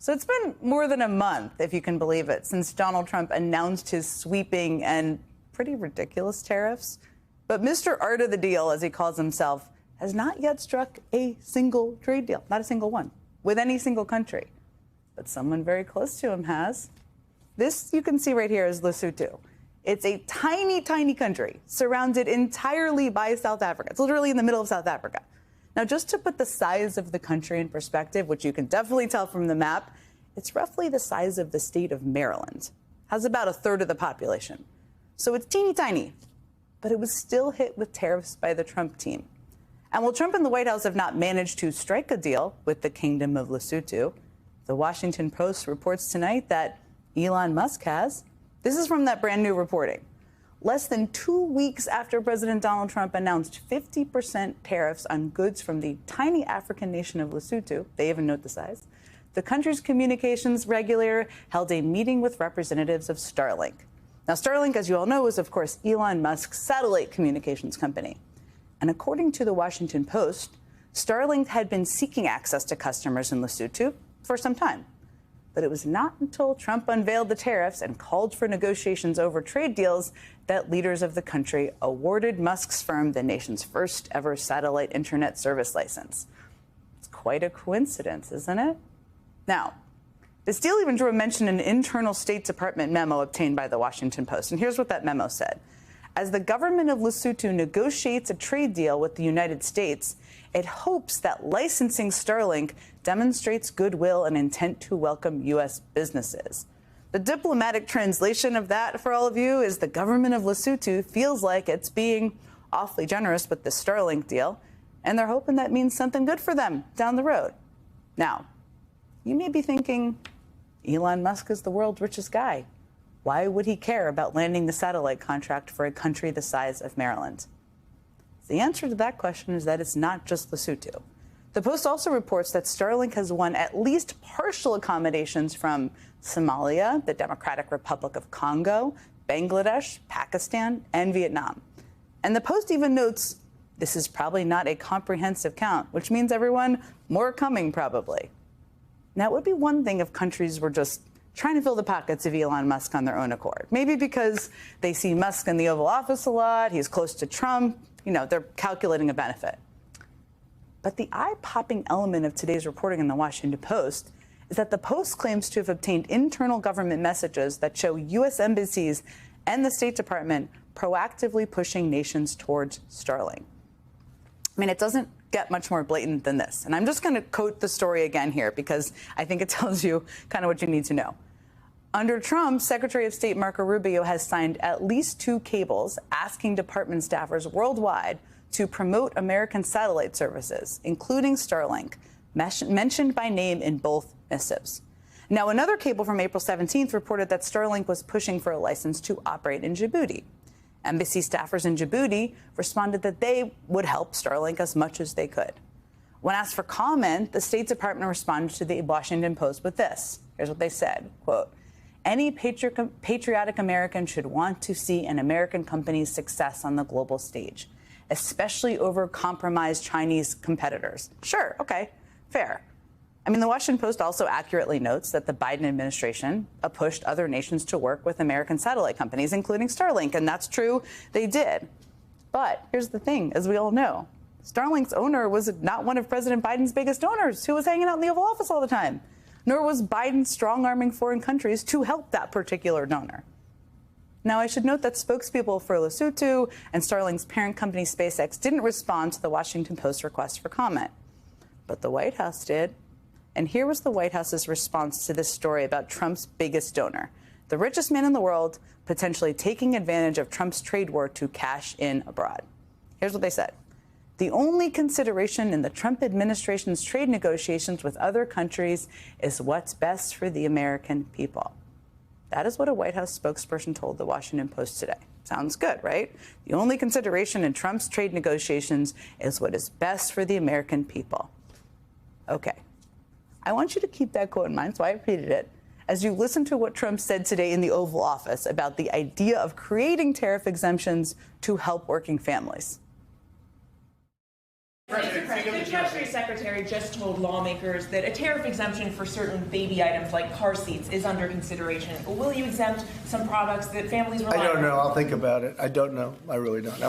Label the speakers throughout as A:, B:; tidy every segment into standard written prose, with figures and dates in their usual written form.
A: So it's been more than a month, if you can believe it, since Donald Trump announced his sweeping and pretty ridiculous tariffs. But Mr. Art of the Deal, as he calls himself, has not yet struck a single trade deal, not a single one, with any single country. But someone very close to him has. This you can see right here is Lesotho. It's a tiny, tiny country surrounded entirely by South Africa. It's literally in the middle of South Africa. Now, just to put the size of the country in perspective, which you can definitely tell from the map, it's roughly the size of the state of Maryland. Has about a third of the population. So it's teeny tiny, but it was still hit with tariffs by the Trump team. And while Trump and the White House have not managed to strike a deal with the Kingdom of Lesotho, the Washington Post reports tonight that Elon Musk has. This is from that brand new reporting. Less than 2 weeks after President Donald Trump announced 50% tariffs on goods from the tiny African nation of Lesotho, they even note the size, the country's communications regulator held a meeting with representatives of Starlink. Now, Starlink, as you all know, is, of course, Elon Musk's satellite communications company. And according to the Washington Post, Starlink had been seeking access to customers in Lesotho for some time. But it was not until Trump unveiled the tariffs and called for negotiations over trade deals that leaders of the country awarded Musk's firm the nation's first ever satellite internet service license. It's quite a coincidence, isn't it? Now, this deal even drew a mention in an internal State Department memo obtained by the Washington Post. And here's what that memo said. As the government of Lesotho negotiates a trade deal with the United States, it hopes that licensing Starlink demonstrates goodwill and intent to welcome U.S. businesses. The diplomatic translation of that for all of you is the government of Lesotho feels like it's being awfully generous with the Starlink deal, and they're hoping that means something good for them down the road. Now, you may be thinking, Elon Musk is the world's richest guy. Why would he care about landing the satellite contract for a country the size of Maryland? The answer to that question is that it's not just Lesotho. The Post also reports that Starlink has won at least partial accommodations from Somalia, the Democratic Republic of Congo, Bangladesh, Pakistan, and Vietnam. And the Post even notes this is probably not a comprehensive count, which means everyone, more coming probably. Now, it would be one thing if countries were just trying to fill the pockets of Elon Musk on their own accord. Maybe because they see Musk in the Oval Office a lot, he's close to Trump, they're calculating a benefit. But the eye-popping element of today's reporting in the Washington Post is that the Post claims to have obtained internal government messages that show U.S. embassies and the State Department proactively pushing nations towards Starlink. I mean, it doesn't get much more blatant than this. And I'm just going to quote the story again here because I think it tells you kind of what you need to know. Under Trump, Secretary of State Marco Rubio has signed at least 2 cables asking department staffers worldwide to promote American satellite services, including Starlink, mentioned by name in both missives. Now, another cable from April 17th reported that Starlink was pushing for a license to operate in Djibouti. Embassy staffers in Djibouti responded that they would help Starlink as much as they could. When asked for comment, the State Department responded to the Washington Post with this. Here's what they said, quote, any patriotic American should want to see an American company's success on the global stage, especially over compromised Chinese competitors. Sure, okay, fair. I mean, the Washington Post also accurately notes that the Biden administration pushed other nations to work with American satellite companies, including Starlink, and that's true, they did. But here's the thing, as we all know, Starlink's owner was not one of President Biden's biggest donors who was hanging out in the Oval Office all the time, nor was Biden strong-arming foreign countries to help that particular donor. Now, I should note that spokespeople for Lesotho and Starlink's parent company SpaceX didn't respond to the Washington Post request for comment, but the White House did. And here was the White House's response to this story about Trump's biggest donor, the richest man in the world, potentially taking advantage of Trump's trade war to cash in abroad. Here's what they said. The only consideration in the Trump administration's trade negotiations with other countries is what's best for the American people. That is what a White House spokesperson told the Washington Post today. Sounds good, right? The only consideration in Trump's trade negotiations is what is best for the American people. Okay. I want you to keep that quote in mind, so I repeated it, as you listen to what Trump said today in the Oval Office about the idea of creating tariff exemptions to help working families.
B: The Treasury Secretary just told lawmakers that a tariff exemption for certain baby items like car seats is under consideration. Will you exempt some products that families rely on?
C: I don't know. I'll think about it. I don't know. I really don't. I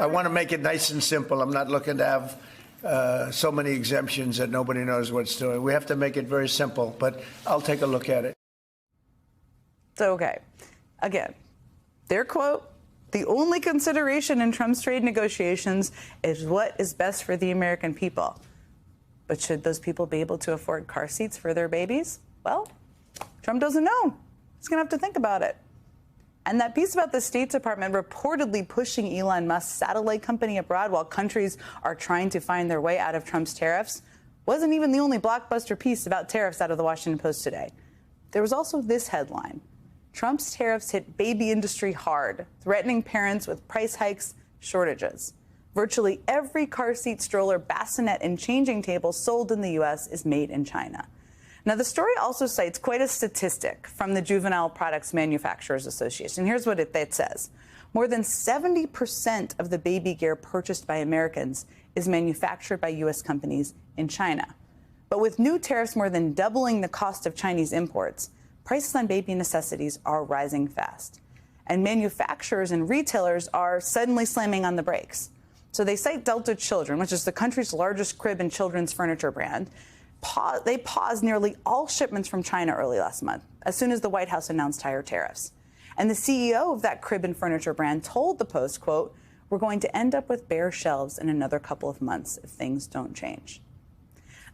C: want to make it nice and simple. I'm not looking to have so many exemptions that nobody knows what it's doing. We have to make it very simple, but I'll take a look at it.
A: So, okay. Again, their quote, the only consideration in Trump's trade negotiations is what is best for the American people. But should those people be able to afford car seats for their babies? Well, Trump doesn't know. He's going to have to think about it. And that piece about the State Department reportedly pushing Elon Musk's satellite company abroad while countries are trying to find their way out of Trump's tariffs wasn't even the only blockbuster piece about tariffs out of the Washington Post today. There was also this headline. Trump's tariffs hit baby industry hard, threatening parents with price hikes, shortages. Virtually every car seat, stroller, bassinet, and changing table sold in the U.S. is made in China. Now, the story also cites quite a statistic from the Juvenile Products Manufacturers Association. Here's what it says. More than 70% of the baby gear purchased by Americans is manufactured by U.S. companies in China. But with new tariffs more than doubling the cost of Chinese imports, prices on baby necessities are rising fast. And manufacturers and retailers are suddenly slamming on the brakes. So they cite Delta Children, which is the country's largest crib and children's furniture brand. They paused nearly all shipments from China early last month, as soon as the White House announced higher tariffs. And the CEO of that crib and furniture brand told the Post, quote, "We're going to end up with bare shelves in another couple of months if things don't change."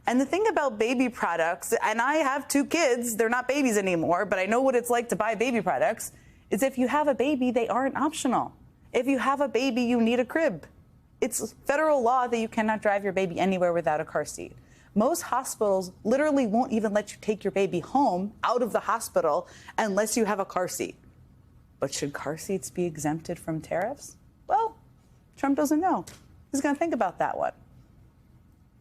A: And the thing about baby products, and I have 2 kids, they're not babies anymore, but I know what it's like to buy baby products, is if you have a baby, they aren't optional. If you have a baby, you need a crib. It's federal law that you cannot drive your baby anywhere without a car seat. Most hospitals literally won't even let you take your baby home out of the hospital unless you have a car seat. But should car seats be exempted from tariffs? Well, Trump doesn't know. He's going to think about that one.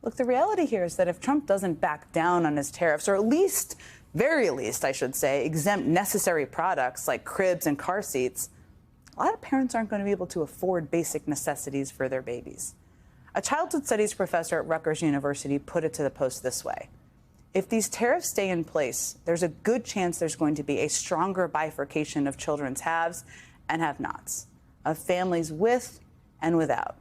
A: Look, the reality here is that if Trump doesn't back down on his tariffs, or at least, very least, I should say, exempt necessary products like cribs and car seats, a lot of parents aren't going to be able to afford basic necessities for their babies. A childhood studies professor at Rutgers University put it to the Post this way. If these tariffs stay in place, there's a good chance there's going to be a stronger bifurcation of children's haves and have-nots, of families with and without.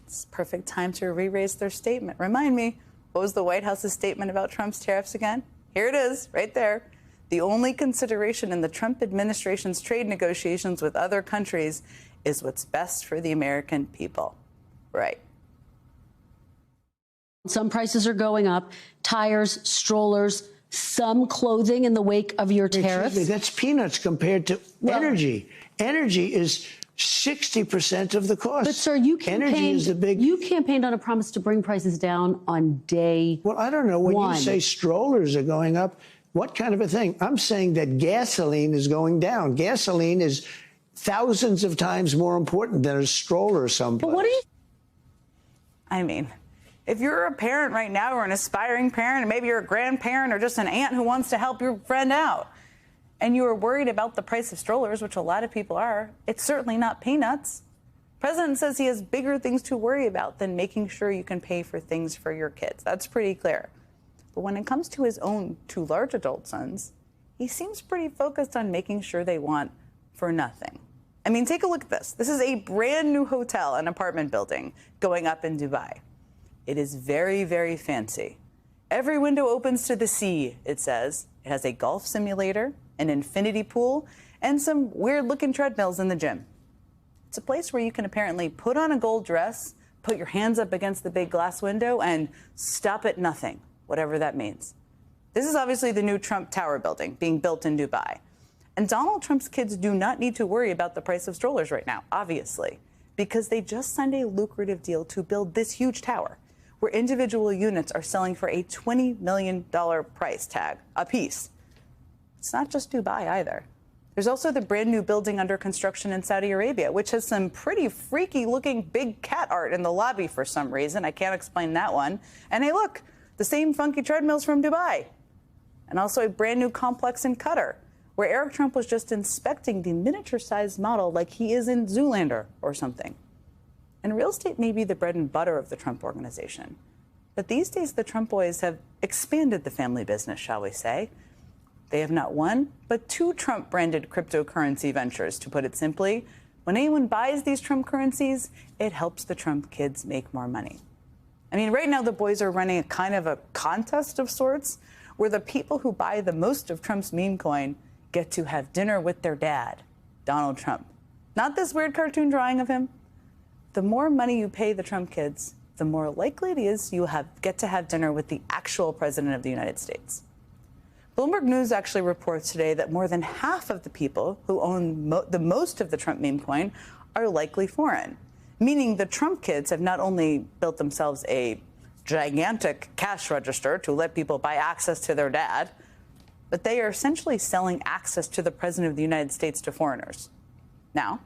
A: It's perfect time to re-raise their statement. Remind me, what was the White House's statement about Trump's tariffs again? Here it is, right there. The only consideration in the Trump administration's trade negotiations with other countries is what's best for the American people. Right.
D: Some prices are going up, tires, strollers, some clothing in the wake of your tariffs.
C: That's peanuts compared to energy. Energy is 60% of the cost.
D: But, sir, you campaigned on a promise to bring prices down on day
C: Well, I don't know. When
D: one.
C: you say strollers are going up, what kind of a thing? I'm saying that gasoline is going down. Gasoline is thousands of times more important than a stroller someplace.
D: But what do you...
A: I mean, if you're a parent right now or an aspiring parent, and maybe you're a grandparent or just an aunt who wants to help your friend out, and you are worried about the price of strollers, which a lot of people are, it's certainly not peanuts. The president says he has bigger things to worry about than making sure you can pay for things for your kids. That's pretty clear. But when it comes to his own 2 large adult sons, he seems pretty focused on making sure they want for nothing. I mean, take a look at this. This is a brand new hotel and apartment building going up in Dubai. It is very, very fancy. Every window opens to the sea, it says. It has a golf simulator, an infinity pool, and some weird-looking treadmills in the gym. It's a place where you can apparently put on a gold dress, put your hands up against the big glass window, and stop at nothing, whatever that means. This is obviously the new Trump Tower building being built in Dubai. And Donald Trump's kids do not need to worry about the price of strollers right now, obviously, because they just signed a lucrative deal to build this huge tower, where individual units are selling for a $20 million price tag a piece. It's not just Dubai either. There's also the brand new building under construction in Saudi Arabia, which has some pretty freaky looking big cat art in the lobby for some reason. I can't explain that one. And hey, look, the same funky treadmills from Dubai. And also a brand new complex in Qatar, where Eric Trump was just inspecting the miniature sized model like he is in Zoolander or something. And real estate may be the bread and butter of the Trump organization. But these days, the Trump boys have expanded the family business, shall we say. They have not one, but two Trump-branded cryptocurrency ventures. To put it simply, when anyone buys these Trump currencies, it helps the Trump kids make more money. I mean, right now, the boys are running a kind of a contest of sorts, where the people who buy the most of Trump's meme coin get to have dinner with their dad, Donald Trump. Not this weird cartoon drawing of him. The more money you pay the Trump kids, the more likely it is you get to have dinner with the actual president of the United States. Bloomberg News actually reports today that more than half of the people who own the most of the Trump meme coin are likely foreign, meaning the Trump kids have not only built themselves a gigantic cash register to let people buy access to their dad, but they are essentially selling access to the president of the United States to foreigners. Now,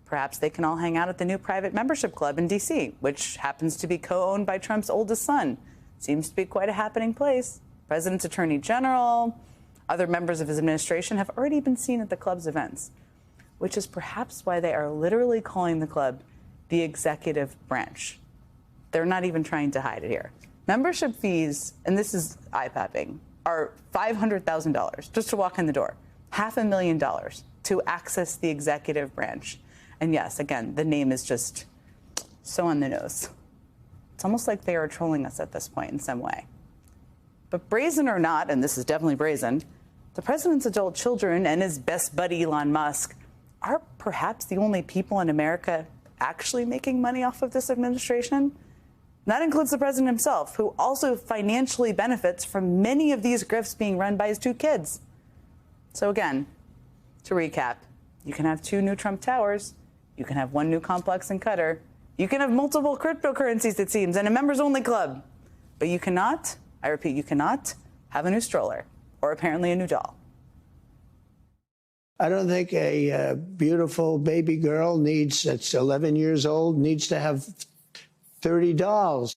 A: perhaps they can all hang out at the new private membership club in D.C., which happens to be co-owned by Trump's oldest son. Seems to be quite a happening place. President's attorney general, other members of his administration have already been seen at the club's events, which is perhaps why they are literally calling the club the executive branch. They're not even trying to hide it here. Membership fees, and this is eye-popping, are $500,000 just to walk in the door, $500,000 to access the executive branch. And yes, again, the name is just so on the nose. It's almost like they are trolling us at this point in some way. But brazen or not, and this is definitely brazen, the president's adult children and his best buddy Elon Musk are perhaps the only people in America actually making money off of this administration. That includes the president himself, who also financially benefits from many of these grifts being run by his two kids. So again, to recap, you can have two new Trump towers, you can have one new complex in Qatar, you can have multiple cryptocurrencies, it seems, and a members-only club. But you cannot, I repeat, you cannot have a new stroller or apparently a new doll.
E: I don't think a beautiful baby girl that's 11 years old needs to have 30 dolls.